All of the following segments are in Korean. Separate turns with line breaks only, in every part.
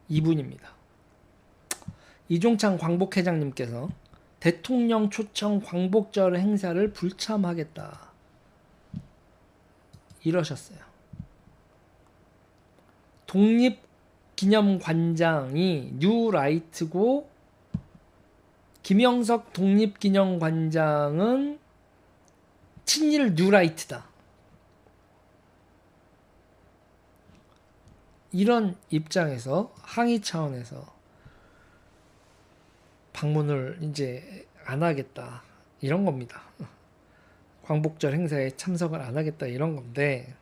이분입니다. 이종창 광복회장님께서 대통령 초청 광복절 행사를 불참하겠다 이러셨어요. 독립기념관장이 뉴라이트고 김영석 독립기념관장은 친일 뉴라이트다. 이런 입장에서 항의 차원에서 방문을 이제 안 하겠다 이런 겁니다. 광복절 행사에 참석을 안 하겠다 이런 건데,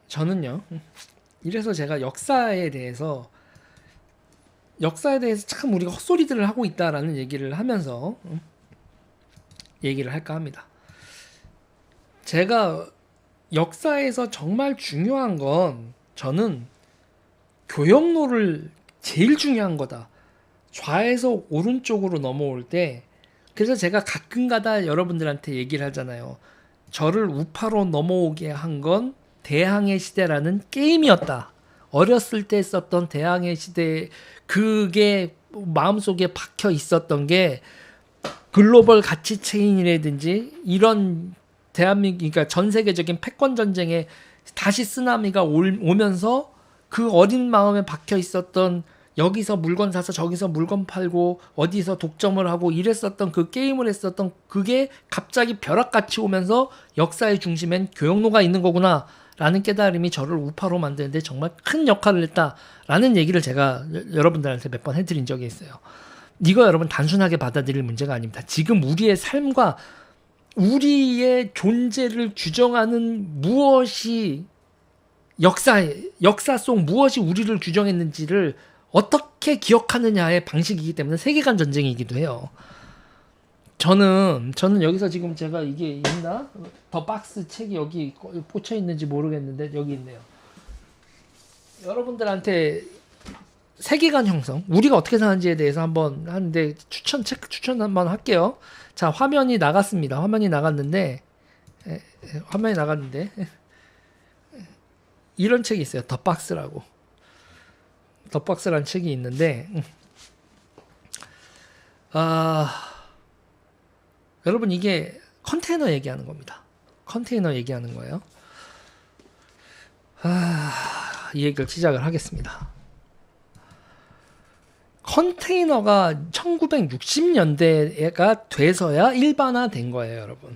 저는요, 이래서 제가 역사에 대해서 참 우리가 헛소리들을 하고 있다라는 얘기를 하면서 얘기를 할까 합니다. 제가 역사에서 정말 중요한 건, 저는 교역로를 제일 중요한 거다. 좌에서 오른쪽으로 넘어올 때, 그래서 제가 가끔가다 여러분들한테 얘기를 하잖아요. 저를 우파로 넘어오게 한 건 대항해 시대라는 게임이었다. 어렸을 때 썼던 대항해 시대, 그게 마음속에 박혀 있었던 게 글로벌 가치 체인이라든지 이런 대한민국, 그러니까 전 세계적인 패권 전쟁에 다시 쓰나미가 오면서 그 어린 마음에 박혀 있었던, 여기서 물건 사서 저기서 물건 팔고 어디서 독점을 하고 이랬었던 그 게임을 했었던 그게 갑자기 벼락같이 오면서 역사의 중심엔 교역로가 있는 거구나 라는 깨달음이 저를 우파로 만드는데 정말 큰 역할을 했다라는 얘기를 제가 여러분들한테 몇 번 해드린 적이 있어요. 이거 여러분 단순하게 받아들일 문제가 아닙니다. 지금 우리의 삶과 우리의 존재를 규정하는 무엇이 역사 속 무엇이 우리를 규정했는지를 어떻게 기억하느냐의 방식이기 때문에 세계관 전쟁이기도 해요. 저는 여기서 지금 제가 이게 있나? 더 박스 책이 여기 꽂혀 있는지 모르겠는데 여기 있네요. 여러분들한테 세계관 형성, 우리가 어떻게 사는지에 대해서 한번 하는데 책 추천 한번 할게요. 자, 화면이 나갔습니다. 화면이 나갔는데 이런 책이 있어요. 더 박스라고. 더 박스라는 책이 있는데, 여러분 이게 컨테이너 얘기하는 겁니다. 컨테이너 얘기하는 거예요. 이 얘기를 시작을 하겠습니다. 컨테이너가 1960년대가 돼서야 일반화된 거예요, 여러분.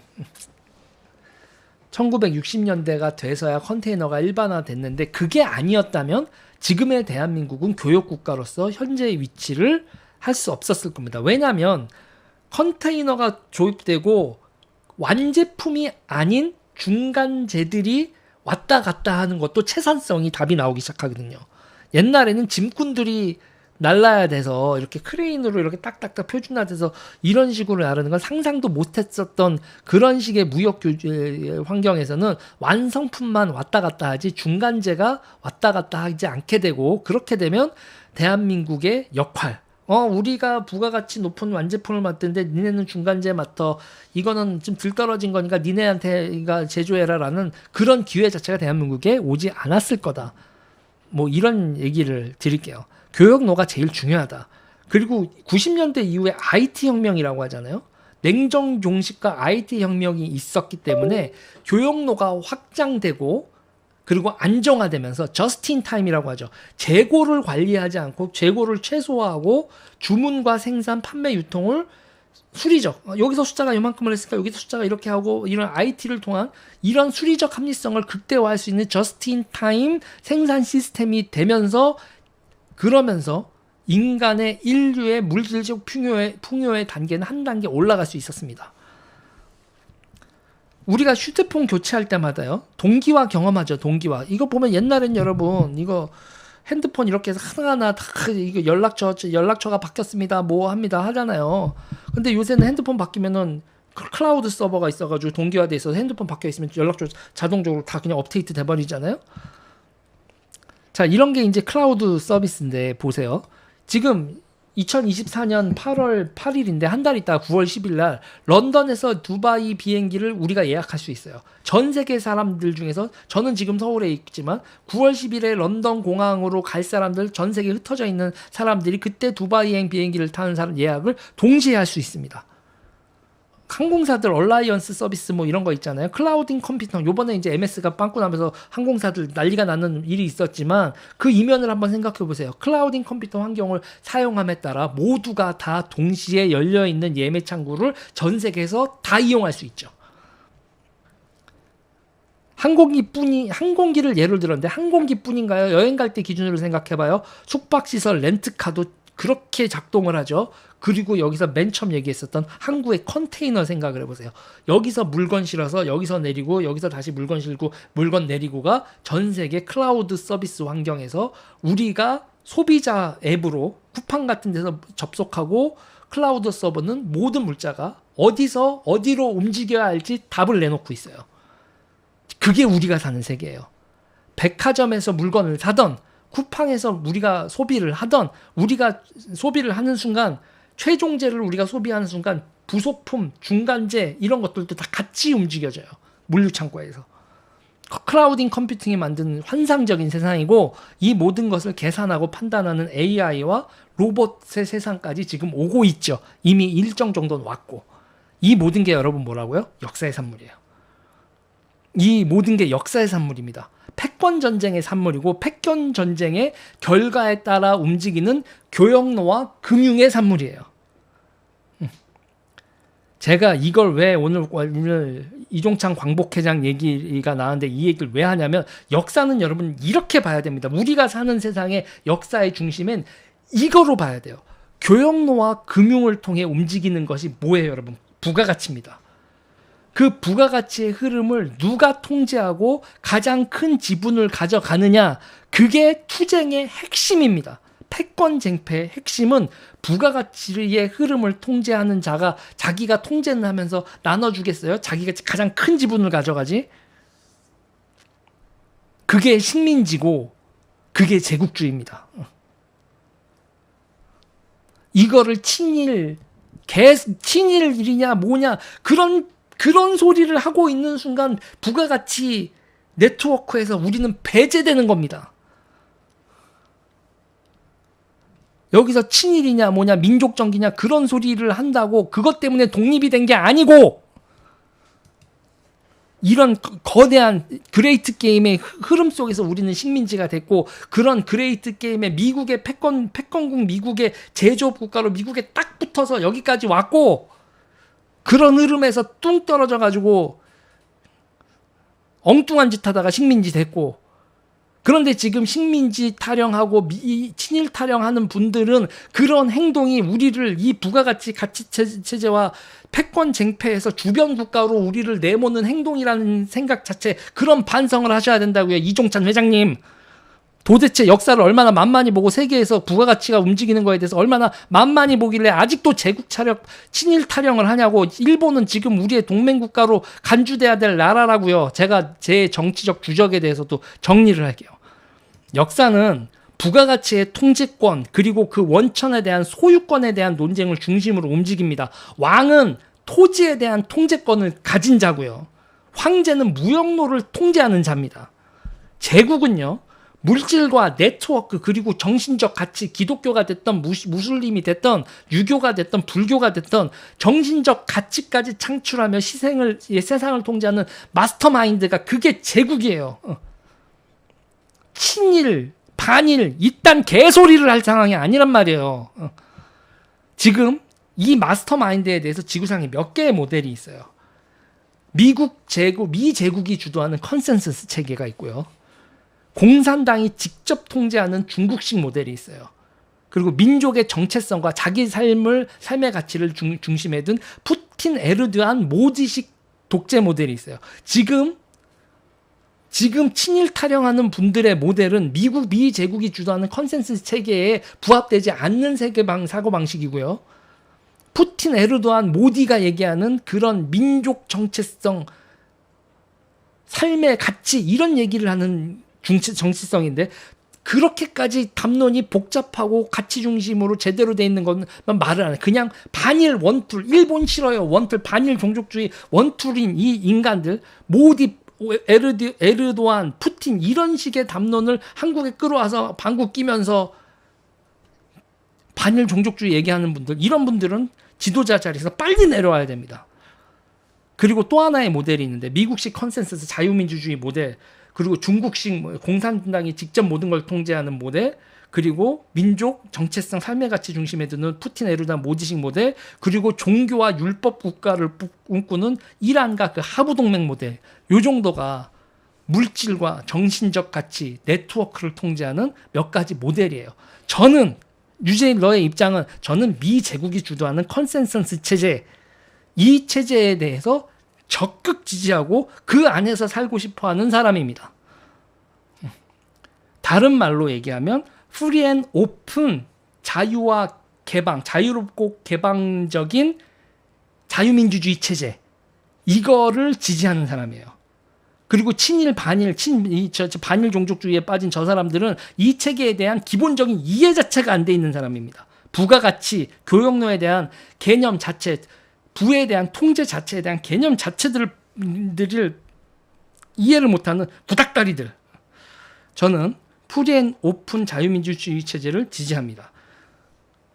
1960년대가 돼서야 컨테이너가 일반화됐는데, 그게 아니었다면 지금의 대한민국은 교역국가로서 현재의 위치를 할 수 없었을 겁니다. 왜냐하면 컨테이너가 조입되고 완제품이 아닌 중간재들이 왔다 갔다 하는 것도 채산성이 답이 나오기 시작하거든요. 옛날에는 짐꾼들이 날라야 돼서 이렇게 크레인으로 이렇게 딱딱딱 표준화돼서 이런 식으로 나르는 건 상상도 못했었던 그런 식의 무역 규제 환경에서는 완성품만 왔다 갔다 하지 중간재가 왔다 갔다 하지 않게 되고, 그렇게 되면 대한민국의 역할, 우리가 부가가치 높은 완제품을 맡는데 니네는 중간재 맡아, 이거는 좀 들떨어진 거니까 니네한테 제조해라라는 그런 기회 자체가 대한민국에 오지 않았을 거다. 뭐 이런 얘기를 드릴게요. 교역로가 제일 중요하다. 그리고 90년대 이후에 IT 혁명이라고 하잖아요. 냉정 종식과 IT 혁명이 있었기 때문에 교역로가 확장되고, 그리고 안정화되면서 저스트 인 타임이라고 하죠. 재고를 관리하지 않고 재고를 최소화하고 주문과 생산, 판매, 유통을 수리적, 여기서 숫자가 이만큼을 했으니까 여기서 숫자가 이렇게 하고, 이런 IT를 통한 이런 수리적 합리성을 극대화할 수 있는 저스트 인 타임 생산 시스템이 되면서, 그러면서 인간의 인류의 물질적 풍요의 단계는 한 단계 올라갈 수 있었습니다. 우리가 휴대폰 교체할 때마다요, 동기화 경험하죠. 동기화. 이거 보면 옛날엔 여러분 이거 핸드폰 이렇게 해서 하나하나 다 이거 연락처가 바뀌었습니다. 뭐 합니다 하잖아요. 근데 요새는 핸드폰 바뀌면은 클라우드 서버가 있어가지고 동기화돼 있어서 핸드폰 바뀌어 있으면 연락처 자동적으로 다 그냥 업데이트 돼버리잖아요. 자, 이런 게 이제 클라우드 서비스인데 보세요. 지금 2024년 8월 8일인데 한 달 있다가 9월 10일 날 런던에서 두바이 비행기를 우리가 예약할 수 있어요. 전 세계 사람들 중에서 저는 지금 서울에 있지만 9월 10일에 런던 공항으로 갈 사람들 전 세계에 흩어져 있는 사람들이 그때 두바이행 비행기를 타는 사람 예약을 동시에 할 수 있습니다. 항공사들 얼라이언스 서비스 뭐 이런 거 있잖아요. 클라우딩 컴퓨터 요번에 이제 MS가 빵꾸 나면서 항공사들 난리가 나는 일이 있었지만 그 이면을 한번 생각해 보세요. 클라우딩 컴퓨터 환경을 사용함에 따라 모두가 다 동시에 열려 있는 예매 창구를 전 세계에서 다 이용할 수 있죠. 항공기를 예를 들었는데 항공기뿐인가요? 여행 갈 때 기준으로 생각해 봐요. 숙박시설 렌트카도 그렇게 작동을 하죠. 그리고 여기서 맨 처음 얘기했었던 항구의 컨테이너 생각을 해보세요. 여기서 물건 실어서 여기서 내리고 여기서 다시 물건 실고 물건 내리고가 전 세계 클라우드 서비스 환경에서 우리가 소비자 앱으로 쿠팡 같은 데서 접속하고 클라우드 서버는 모든 물자가 어디서 어디로 움직여야 할지 답을 내놓고 있어요. 그게 우리가 사는 세계예요. 백화점에서 물건을 사던 쿠팡에서 우리가 소비를 하던 우리가 소비를 하는 순간 최종재를 우리가 소비하는 순간 부속품, 중간재 이런 것들도 다 같이 움직여져요. 물류창고에서. 클라우딩 컴퓨팅이 만든 환상적인 세상이고 이 모든 것을 계산하고 판단하는 AI와 로봇의 세상까지 지금 오고 있죠. 이미 일정 정도는 왔고. 이 모든 게 여러분 뭐라고요? 역사의 산물이에요. 이 모든 게 역사의 산물입니다. 패권 전쟁의 산물이고 패권 전쟁의 결과에 따라 움직이는 교역로와 금융의 산물이에요. 제가 이걸 왜 오늘 이종창 광복회장 얘기가 나왔는데 이 얘기를 왜 하냐면 역사는 여러분 이렇게 봐야 됩니다. 우리가 사는 세상의 역사의 중심엔 이거로 봐야 돼요. 교역로와 금융을 통해 움직이는 것이 뭐예요, 여러분? 부가가치입니다. 그 부가가치의 흐름을 누가 통제하고 가장 큰 지분을 가져가느냐, 그게 투쟁의 핵심입니다. 패권쟁패의 핵심은 부가가치의 흐름을 통제하는 자가 자기가 통제는 하면서 나눠주겠어요? 자기가 가장 큰 지분을 가져가지? 그게 식민지고 그게 제국주의입니다. 이거를 친일이냐 뭐냐 그런 소리를 하고 있는 순간 부가가치 네트워크에서 우리는 배제되는 겁니다. 여기서 친일이냐 뭐냐 민족정기냐 그런 소리를 한다고 그것 때문에 독립이 된 게 아니고 이런 거대한 그레이트 게임의 흐름 속에서 우리는 식민지가 됐고 그런 그레이트 게임의 미국의 패권국 미국의 제조업 국가로 미국에 딱 붙어서 여기까지 왔고 그런 흐름에서 뚱 떨어져 가지고 엉뚱한 짓 하다가 식민지 됐고 그런데 지금 식민지 타령하고 친일 타령하는 분들은 그런 행동이 우리를 이 부가가치 가치 체제와 패권 쟁패에서 주변 국가로 우리를 내모는 행동이라는 생각 자체 그런 반성을 하셔야 된다고요. 이종찬 회장님. 도대체 역사를 얼마나 만만히 보고 세계에서 부가가치가 움직이는 거에 대해서 얼마나 만만히 보길래 아직도 제국 차력 친일 타령을 하냐고. 일본은 지금 우리의 동맹국가로 간주돼야 될 나라라고요. 제가 제 정치적 주적에 대해서도 정리를 할게요. 역사는 부가가치의 통제권 그리고 그 원천에 대한 소유권에 대한 논쟁을 중심으로 움직입니다. 왕은 토지에 대한 통제권을 가진 자고요. 황제는 무역로를 통제하는 자입니다. 제국은요. 물질과 네트워크 그리고 정신적 가치 기독교가 됐던 무슬림이 됐던 유교가 됐던 불교가 됐던 정신적 가치까지 창출하며 세상을 통제하는 마스터마인드가 그게 제국이에요. 친일, 반일 이딴 개소리를 할 상황이 아니란 말이에요. 지금 이 마스터마인드에 대해서 지구상에 몇 개의 모델이 있어요. 미 제국이 주도하는 컨센서스 체계가 있고요. 공산당이 직접 통제하는 중국식 모델이 있어요. 그리고 민족의 정체성과 자기 삶의 가치를 중심에 둔 푸틴, 에르도안, 모디식 독재 모델이 있어요. 지금 친일 타령하는 분들의 모델은 미 제국이 주도하는 컨센서스 체계에 부합되지 않는 사고방식이고요. 푸틴, 에르도안, 모디가 얘기하는 그런 민족 정체성, 삶의 가치 이런 얘기를 하는 정치성인데 그렇게까지 담론이 복잡하고 가치 중심으로 제대로 돼 있는 건 말을 안 해. 그냥 반일 원툴, 일본 싫어요 원툴, 반일 종족주의 원툴인 이 인간들, 모디, 에르도안, 푸틴 이런 식의 담론을 한국에 끌어와서 방구 끼면서 반일 종족주의 얘기하는 분들, 이런 분들은 지도자 자리에서 빨리 내려와야 됩니다. 그리고 또 하나의 모델이 있는데, 미국식 컨센서스 자유민주주의 모델, 그리고 중국식 공산당이 직접 모든 걸 통제하는 모델, 그리고 민족, 정체성, 삶의 가치 중심에 두는 푸틴, 에르도안, 모디식 모델, 그리고 종교와 율법 국가를 꿈꾸는 이란과 그 하부동맹 모델, 요 정도가 물질과 정신적 가치, 네트워크를 통제하는 몇 가지 모델이에요. 저는 유재일러의 입장은, 저는 미 제국이 주도하는 컨센서스 체제, 이 체제에 대해서 적극 지지하고 그 안에서 살고 싶어하는 사람입니다. 다른 말로 얘기하면 프리 앤 오픈, 자유와 개방, 자유롭고 개방적인 자유민주주의 체제, 이거를 지지하는 사람이에요. 그리고 친일, 반일, 반일 종족주의에 빠진 저 사람들은 이 체계에 대한 기본적인 이해 자체가 안 돼 있는 사람입니다. 부가가치, 교역로에 대한 개념 자체, 부에 대한 통제 자체에 대한 개념 자체들을 이해를 못하는 부닥다리들. 저는 프리 앤 오픈 자유민주주의 체제를 지지합니다.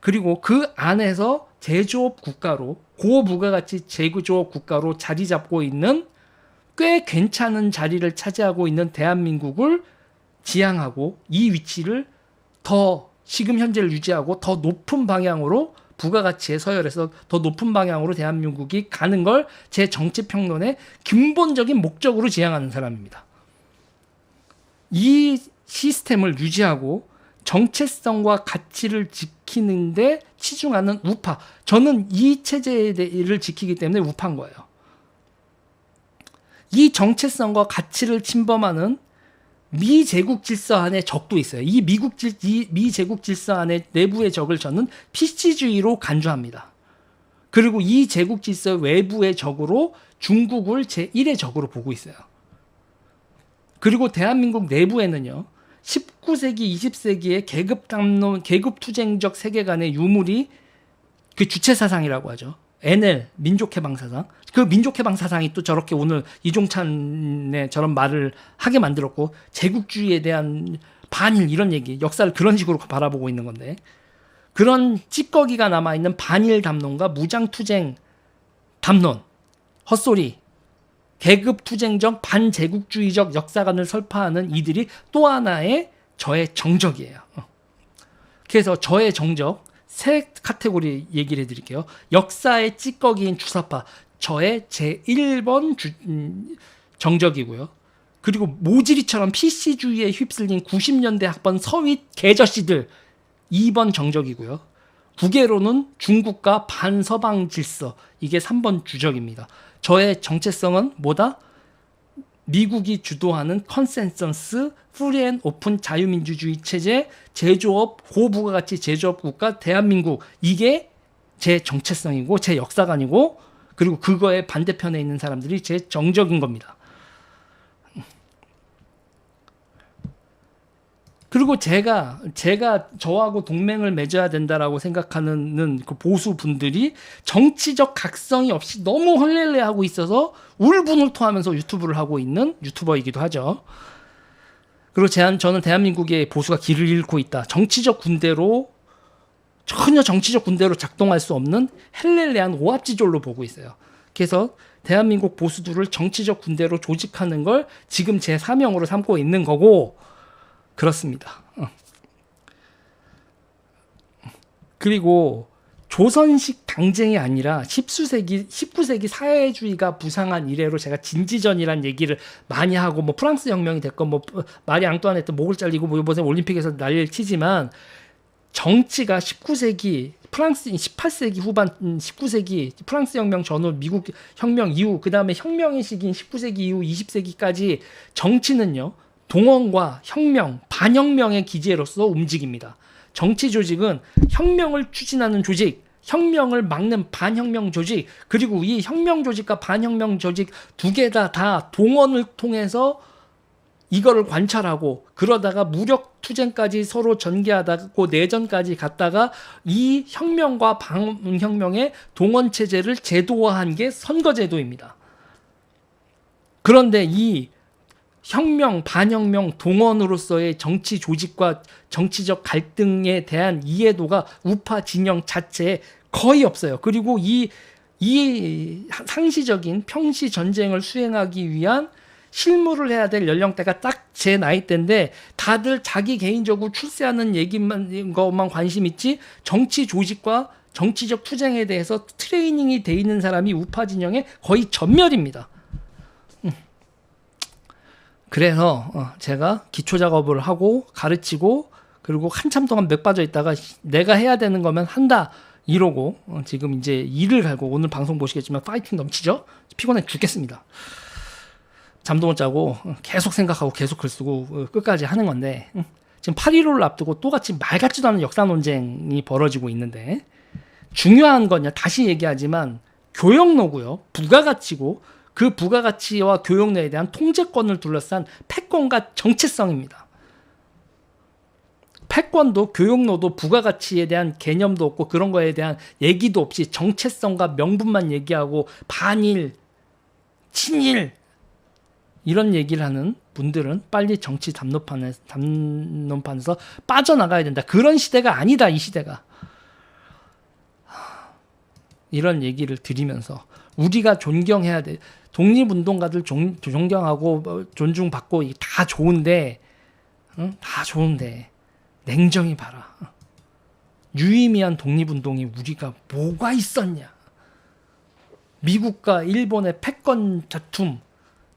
그리고 그 안에서 제조업 국가로, 고부가가치 제조업 국가로 자리 잡고 있는, 꽤 괜찮은 자리를 차지하고 있는 대한민국을 지향하고, 이 위치를 더 지금 현재를 유지하고 더 높은 방향으로, 부가가치의 서열에서 더 높은 방향으로 대한민국이 가는 걸 제 정치평론의 근본적인 목적으로 지향하는 사람입니다. 이 시스템을 유지하고 정체성과 가치를 지키는데 치중하는 우파, 저는 이 체제를 지키기 때문에 우파인 거예요. 이 정체성과 가치를 침범하는 미제국 질서 안에 적도 있어요. 이 미제국 질서 안에 내부의 적을 저는 PC주의로 간주합니다. 그리고 이 제국 질서 외부의 적으로 중국을 제1의 적으로 보고 있어요. 그리고 대한민국 내부에는요, 19세기, 20세기의 계급담론, 계급투쟁적 세계관의 유물이 그 주체사상이라고 하죠. NL, 민족해방사상. 그 민족해방사상이 또 저렇게 오늘 이종찬의 저런 말을 하게 만들었고, 제국주의에 대한 반일 이런 얘기, 역사를 그런 식으로 바라보고 있는 건데, 그런 찌꺼기가 남아있는 반일 담론과 무장투쟁 담론, 헛소리, 계급투쟁적 반제국주의적 역사관을 설파하는 이들이 또 하나의 저의 정적이에요. 그래서 저의 정적, 세 카테고리 얘기를 해드릴게요. 역사의 찌꺼기인 주사파, 저의 제1번 정적이고요. 그리고 모지리처럼 PC주의에 휩쓸린 90년대 학번 서윗 개저씨들, 2번 정적이고요. 국외로는 중국과 반서방 질서, 이게 3번 주적입니다. 저의 정체성은 뭐다? 미국이 주도하는 컨센서스, 프리 앤 오픈 자유민주주의 체제, 제조업, 고부가가치 제조업 국가, 대한민국, 이게 제 정체성이고 제 역사관이고, 그리고 그거의 반대편에 있는 사람들이 제 정적인 겁니다. 그리고 제가 저하고 동맹을 맺어야 된다라고 생각하는 그 보수 분들이 정치적 각성이 없이 너무 헐렐레하고 있어서 울분울토하면서 유튜브를 하고 있는 유튜버이기도 하죠. 그리고 저는 대한민국의 보수가 길을 잃고 있다. 전혀 정치적 군대로 작동할 수 없는 헬렐레한 오합지졸로 보고 있어요. 그래서 대한민국 보수들을 정치적 군대로 조직하는 걸 지금 제 사명으로 삼고 있는 거고, 그렇습니다. 그리고 조선식 당쟁이 아니라 19세기 사회주의가 부상한 이래로 제가 진지전이란 얘기를 많이 하고, 뭐 프랑스 혁명이 됐건, 뭐 마리 앙뚜아네트 목을 잘리고, 뭐 이번에 올림픽에서 난리를 치지만, 정치가 19세기 프랑스, 18세기 후반 19세기 프랑스 혁명 전후, 미국 혁명 이후, 그 다음에 혁명의 시기인 19세기 이후 20세기까지 정치는요, 동원과 혁명, 반혁명의 기제로서 움직입니다. 정치 조직은 혁명을 추진하는 조직, 혁명을 막는 반혁명 조직, 그리고 이 혁명 조직과 반혁명 조직 두 개 다 동원을 통해서 이거를 관찰하고 그러다가 무력 투쟁까지 서로 전개하다가 내전까지 갔다가 이 혁명과 반혁명의 동원 체제를 제도화한 게 선거제도입니다. 그런데 이 혁명, 반혁명, 동원으로서의 정치 조직과 정치적 갈등에 대한 이해도가 우파 진영 자체에 거의 없어요. 그리고 이 상시적인 평시 전쟁을 수행하기 위한 실무를 해야 될 연령대가 딱 제 나이대인데 다들 자기 개인적으로 출세하는 것만 관심 있지 정치 조직과 정치적 투쟁에 대해서 트레이닝이 돼 있는 사람이 우파 진영의 거의 전멸입니다. 그래서 제가 기초 작업을 하고 가르치고 그리고 한참 동안 맥 빠져 있다가 내가 해야 되는 거면 한다 이러고 지금 이제 일을 갈고 오늘 방송 보시겠지만 파이팅 넘치죠? 피곤해 죽겠습니다. 잠도 못 자고 계속 생각하고 계속 글 쓰고 끝까지 하는 건데 지금 8.15를 앞두고 똑같이 말 같지도 않은 역사 논쟁이 벌어지고 있는데 중요한 건요. 다시 얘기하지만 교역노고요. 부가가치고 그 부가가치와 교역노에 대한 통제권을 둘러싼 패권과 정체성입니다. 패권도 교역노도 부가가치에 대한 개념도 없고 그런 거에 대한 얘기도 없이 정체성과 명분만 얘기하고 반일, 친일 이런 얘기를 하는 분들은 빨리 정치 담론판에서 빠져나가야 된다. 그런 시대가 아니다. 이 시대가. 이런 얘기를 드리면서 우리가 존경해야 돼. 독립운동가들 존경하고 존중받고 다 좋은데 다 좋은데 냉정히 봐라. 유의미한 독립운동이 우리가 뭐가 있었냐. 미국과 일본의 패권 다툼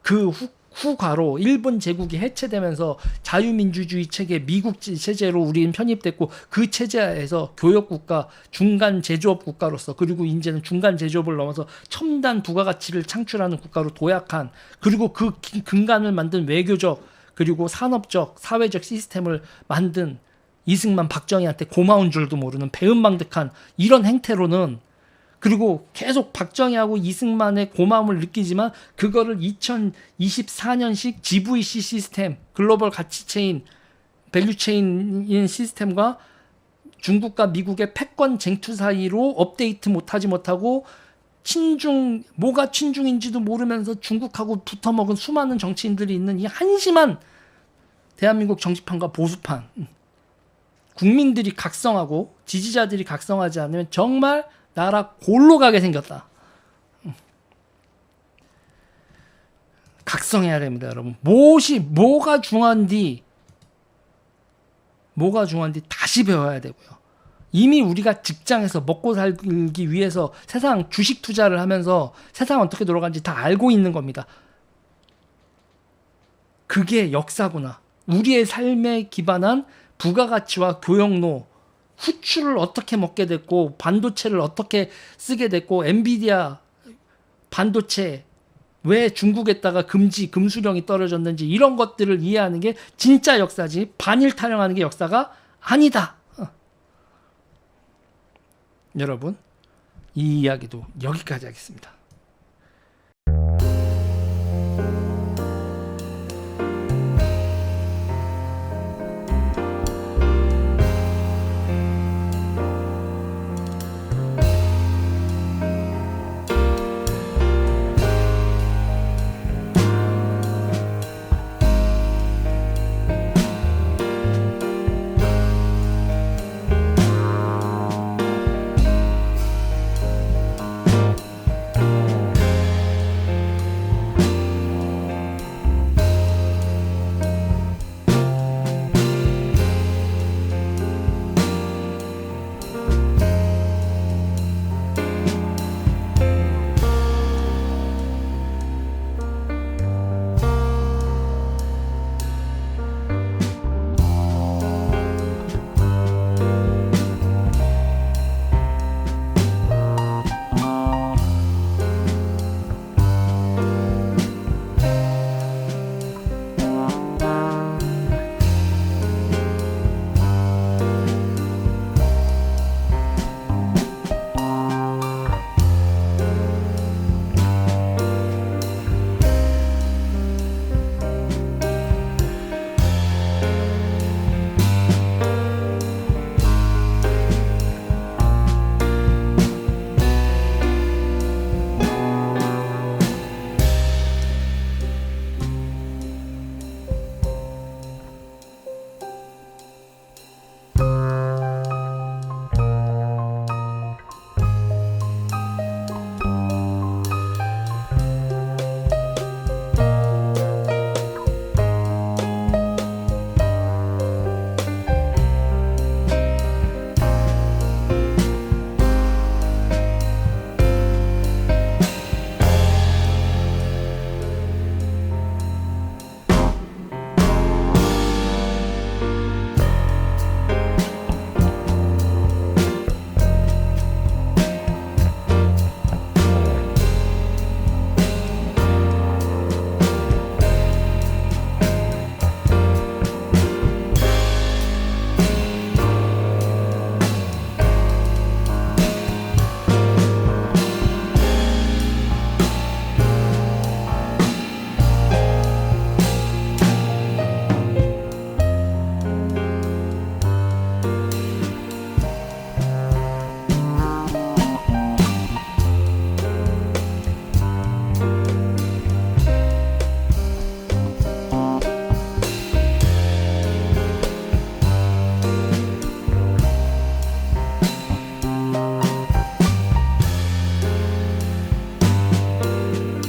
그 후과로 일본 제국이 해체되면서 자유민주주의 체계 미국 체제로 우리는 편입됐고 그 체제에서 교역국가 중간 제조업 국가로서 그리고 이제는 중간 제조업을 넘어서 첨단 부가가치를 창출하는 국가로 도약한 그리고 그 근간을 만든 외교적 그리고 산업적 사회적 시스템을 만든 이승만 박정희한테 고마운 줄도 모르는 배은망덕한 이런 행태로는 그리고 계속 박정희하고 이승만의 고마움을 느끼지만 그거를 2024년식 GVC 시스템, 글로벌 가치체인, 밸류체인인 시스템과 중국과 미국의 패권 쟁투 사이로 업데이트 못하고 뭐가 친중인지도 모르면서 중국하고 붙어먹은 수많은 정치인들이 있는 이 한심한 대한민국 정치판과 보수판. 국민들이 각성하고 지지자들이 각성하지 않으면 정말 나라 골로 가게 생겼다. 각성해야 됩니다, 여러분. 뭐가 중요한지 다시 배워야 되고요. 이미 우리가 직장에서 먹고 살기 위해서 세상 주식 투자를 하면서 세상 어떻게 돌아가는지 다 알고 있는 겁니다. 그게 역사구나. 우리의 삶에 기반한 부가가치와 교역노, 후추를 어떻게 먹게 됐고 반도체를 어떻게 쓰게 됐고 엔비디아 반도체 왜 중국에다가 금수령이 떨어졌는지 이런 것들을 이해하는 게 진짜 역사지 반일 타령하는 게 역사가 아니다. 여러분 이 이야기도 여기까지 하겠습니다.